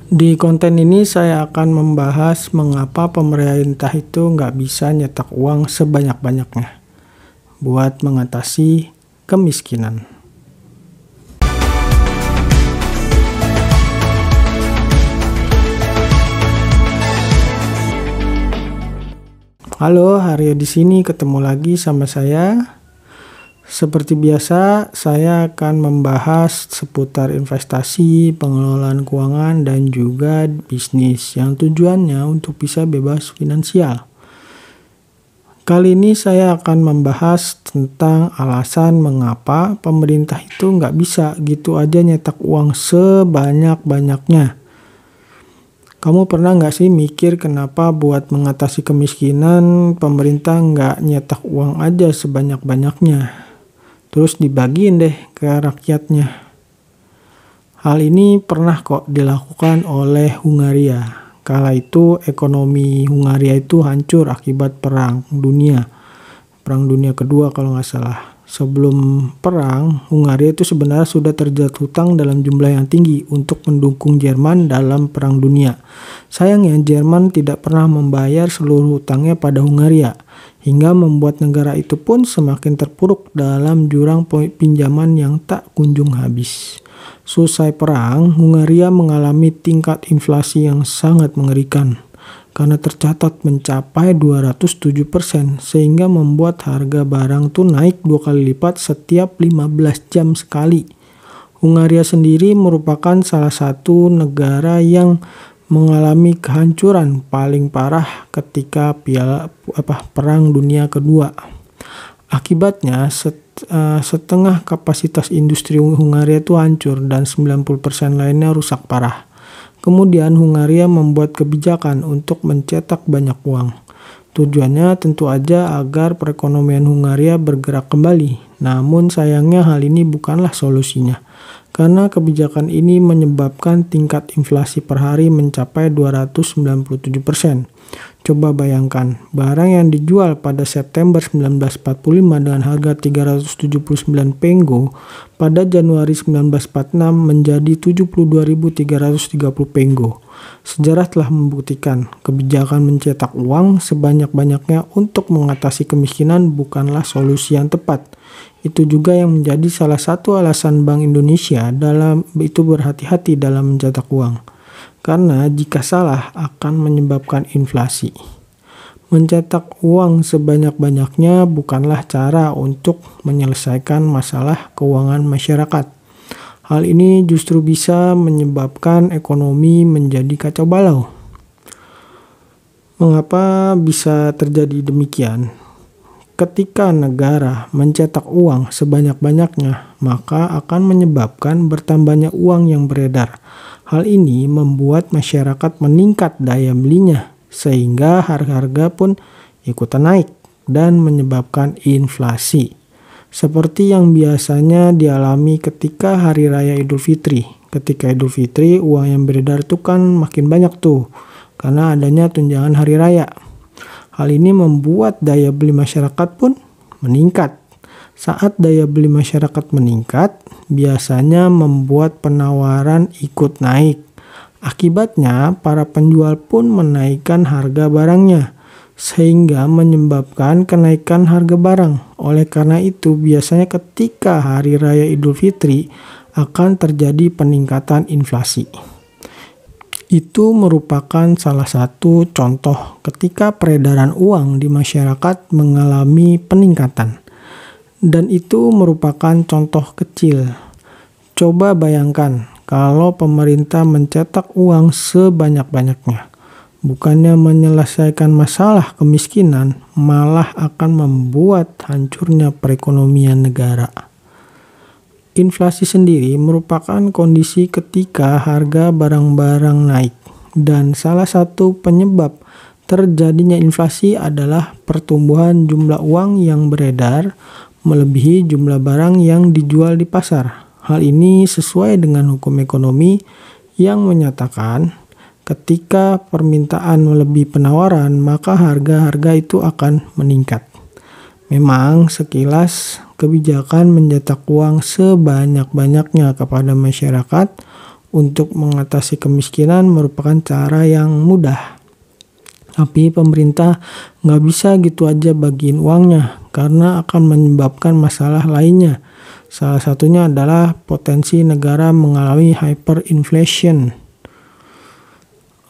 Di konten ini saya akan membahas mengapa pemerintah itu nggak bisa nyetak uang sebanyak-banyaknya buat mengatasi kemiskinan. Halo, Haryo di sini ketemu lagi sama saya. Seperti biasa, saya akan membahas seputar investasi, pengelolaan keuangan, dan juga bisnis yang tujuannya untuk bisa bebas finansial. Kali ini saya akan membahas tentang alasan mengapa pemerintah itu nggak bisa gitu aja nyetak uang sebanyak-banyaknya. Kamu pernah nggak sih mikir kenapa buat mengatasi kemiskinan pemerintah nggak nyetak uang aja sebanyak-banyaknya? Terus dibagiin deh ke rakyatnya. Hal ini pernah kok dilakukan oleh Hungaria. Kala itu ekonomi Hungaria itu hancur akibat Perang Dunia Kedua kalau nggak salah. Sebelum perang, Hungaria itu sebenarnya sudah terjerat hutang dalam jumlah yang tinggi untuk mendukung Jerman dalam Perang Dunia. Sayangnya Jerman tidak pernah membayar seluruh hutangnya pada Hungaria, hingga membuat negara itu pun semakin terpuruk dalam jurang pinjaman yang tak kunjung habis. Selesai perang, Hungaria mengalami tingkat inflasi yang sangat mengerikan karena tercatat mencapai 207%, sehingga membuat harga barang tuh naik 2 kali lipat setiap 15 jam sekali. Hungaria sendiri merupakan salah satu negara yang mengalami kehancuran paling parah ketika Perang Dunia Kedua. Akibatnya setengah kapasitas industri Hungaria itu hancur dan 90% lainnya rusak parah. Kemudian Hungaria membuat kebijakan untuk mencetak banyak uang. Tujuannya tentu aja agar perekonomian Hungaria bergerak kembali. Namun sayangnya hal ini bukanlah solusinya, karena kebijakan ini menyebabkan tingkat inflasi per hari mencapai 297%. Coba bayangkan, barang yang dijual pada September 1945 dengan harga 379 penggo, pada Januari 1946 menjadi 72.330 penggo. Sejarah telah membuktikan kebijakan mencetak uang sebanyak-banyaknya untuk mengatasi kemiskinan bukanlah solusi yang tepat. Itu juga yang menjadi salah satu alasan Bank Indonesia itu berhati-hati dalam mencetak uang. Karena jika salah akan menyebabkan inflasi. Mencetak uang sebanyak-banyaknya bukanlah cara untuk menyelesaikan masalah keuangan masyarakat. Hal ini justru bisa menyebabkan ekonomi menjadi kacau balau. Mengapa bisa terjadi demikian? Ketika negara mencetak uang sebanyak-banyaknya, maka akan menyebabkan bertambahnya uang yang beredar. Hal ini membuat masyarakat meningkat daya belinya, sehingga harga-harga pun ikutan naik dan menyebabkan inflasi. Seperti yang biasanya dialami ketika Hari Raya Idul Fitri. Ketika Idul Fitri, uang yang beredar itu kan makin banyak tuh, karena adanya tunjangan Hari Raya. Hal ini membuat daya beli masyarakat pun meningkat. Saat daya beli masyarakat meningkat, biasanya membuat penawaran ikut naik. Akibatnya, para penjual pun menaikkan harga barangnya, sehingga menyebabkan kenaikan harga barang. Oleh karena itu, biasanya ketika Hari Raya Idul Fitri akan terjadi peningkatan inflasi. Itu merupakan salah satu contoh ketika peredaran uang di masyarakat mengalami peningkatan. Dan itu merupakan contoh kecil. Coba bayangkan kalau pemerintah mencetak uang sebanyak-banyaknya. Bukannya menyelesaikan masalah kemiskinan, malah akan membuat hancurnya perekonomian negara. Inflasi sendiri merupakan kondisi ketika harga barang-barang naik. Dan salah satu penyebab terjadinya inflasi adalah pertumbuhan jumlah uang yang beredar melebihi jumlah barang yang dijual di pasar. Hal ini sesuai dengan hukum ekonomi yang menyatakan ketika permintaan melebihi penawaran, maka harga-harga itu akan meningkat. Memang sekilas kebijakan mencetak uang sebanyak-banyaknya kepada masyarakat untuk mengatasi kemiskinan merupakan cara yang mudah. Tapi pemerintah nggak bisa gitu aja bagiin uangnya, karena akan menyebabkan masalah lainnya. Salah satunya adalah potensi negara mengalami hyperinflation.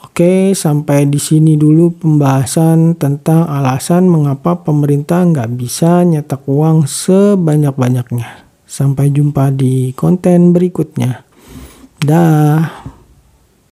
Oke, sampai di sini dulu pembahasan tentang alasan mengapa pemerintah nggak bisa nyetak uang sebanyak-banyaknya. Sampai jumpa di konten berikutnya. Dah.